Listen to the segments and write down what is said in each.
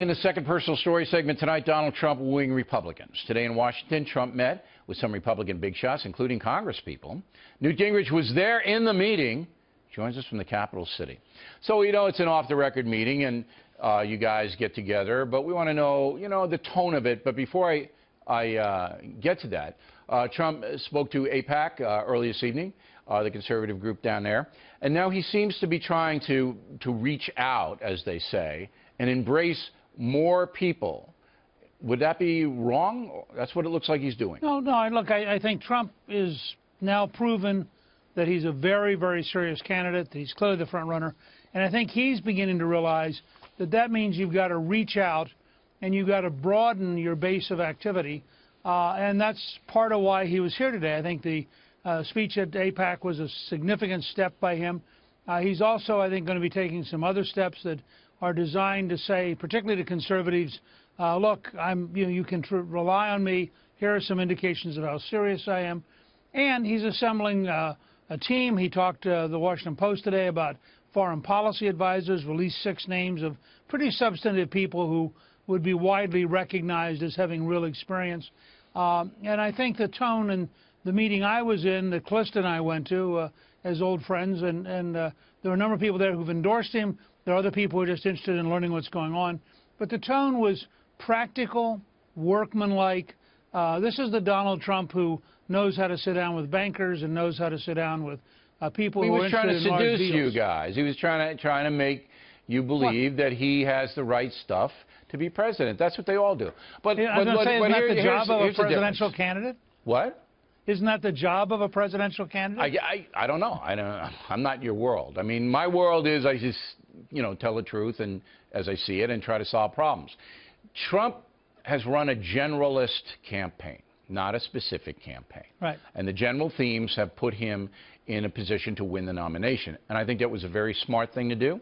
In the second personal story segment tonight, Donald Trump wooing Republicans. Today in Washington, Trump met with some Republican big shots, including congresspeople. Newt Gingrich was there in the meeting. Joins us from the capital city. So, it's an off-the-record meeting, and you guys get together, but we want to know, the tone of it. But before I get to that, Trump spoke to AIPAC early this evening, the conservative group down there, and now he seems to be trying to reach out, as they say, and embrace more people. Would that be wrong? That's what it looks like he's doing. No, look, I think Trump is now proven that he's a very, very serious candidate, that he's clearly the front runner, and I think he's beginning to realize that that means you've got to reach out and you've got to broaden your base of activity, and that's part of why he was here today. I think the speech at AIPAC was a significant step by him. He's also, I think, going to be taking some other steps that are designed to say, particularly to conservatives, look, you can rely on me. Here are some indications of how serious I am. And he's assembling a team. He talked to the Washington Post today about foreign policy advisors, released 6 names of pretty substantive people who would be widely recognized as having real experience. And I think the tone in the meeting I was in, that Callista and I went to as old friends, and there were a number of people there who've endorsed him. There are other people who are just interested in learning what's going on. But the tone was practical, workmanlike. This is the Donald Trump who knows how to sit down with bankers and knows how to sit down with people who are interested in large deals. He was trying to seduce you guys. He was trying to make you believe that he has the right stuff to be president. That's what they all do. But isn't that the job of a presidential candidate? What? Isn't that the job of a presidential candidate? I don't know. I'm not your world. I mean, my world is I just, tell the truth and as I see it and try to solve problems. Trump has run a generalist campaign, not a specific campaign. Right. And the general themes have put him in a position to win the nomination. And I think that was a very smart thing to do.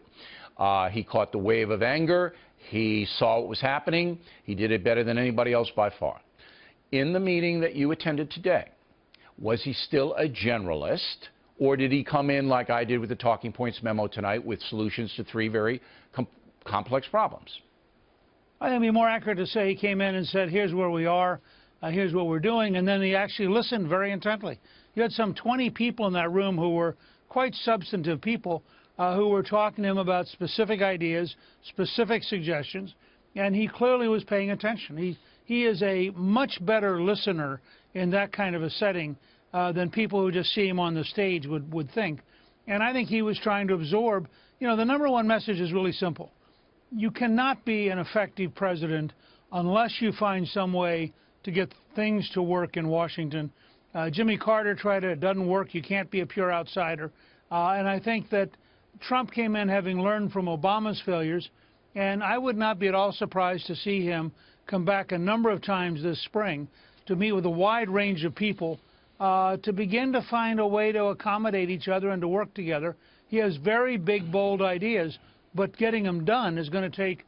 He caught the wave of anger. He saw what was happening. He did it better than anybody else by far. In the meeting that you attended today, was he still a generalist, or did he come in like I did with the Talking Points memo tonight with solutions to 3 very complex problems? I think it would be more accurate to say he came in and said, here's where we are, here's what we're doing, and then he actually listened very intently. You had some 20 people in that room who were quite substantive people who were talking to him about specific ideas, specific suggestions, and he clearly was paying attention. He is a much better listener in that kind of a setting than people who just see him on the stage would think. And I think he was trying to absorb. The number one message is really simple. You cannot be an effective president unless you find some way to get things to work in Washington. Jimmy Carter tried it. It doesn't work. You can't be a pure outsider. And I think that Trump came in having learned from Obama's failures, and I would not be at all surprised to see him come back a number of times this spring to meet with a wide range of people to begin to find a way to accommodate each other and to work together. He has very big, bold ideas, but getting them done is going to take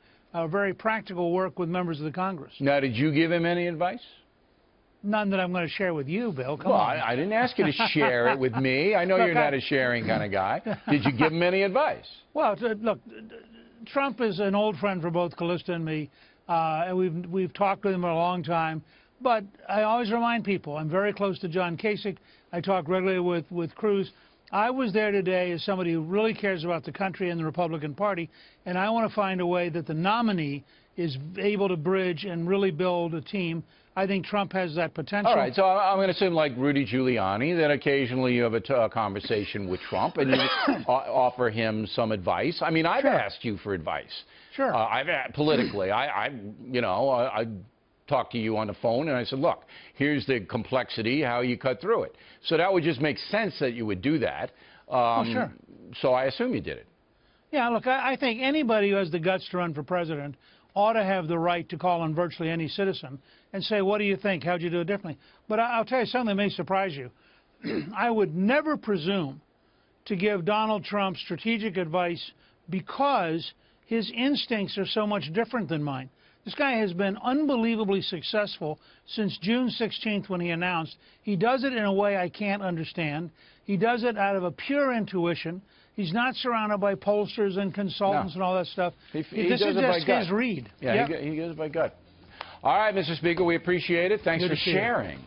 very practical work with members of the Congress. Now, did you give him any advice? None that I'm going to share with you, Bill. Come on. I didn't ask you to share it with me. I know you're not a sharing kind of guy. Did you give him any advice? Well, look, Trump is an old friend for both Callista and me, and we've talked with him for a long time. But I always remind people, I'm very close to John Kasich. I talk regularly with Cruz. I was there today as somebody who really cares about the country and the Republican Party, and I want to find a way that the nominee is able to bridge and really build a team. I think Trump has that potential. All right, so I'm going to assume, like Rudy Giuliani, that occasionally you have a conversation with Trump and you offer him some advice. I mean, I've asked you for advice. Sure. Politically, I talked to you on the phone and I said, look, here's the complexity, how you cut through it. So that would just make sense that you would do that. Sure. So I assume you did it. Yeah, look, I think anybody who has the guts to run for president ought to have the right to call on virtually any citizen and say, what do you think? How'd you do it differently? But I'll tell you something that may surprise you. I would never presume to give Donald Trump strategic advice because his instincts are so much different than mine. This guy has been unbelievably successful since June 16th when he announced. He does it in a way I can't understand. He does it out of a pure intuition. He's not surrounded by pollsters and consultants and all that stuff. He This does is it by just gut. his read. Yeah, Yep. he goes by gut. All right, Mr. Speaker, we appreciate it. Thanks for sharing.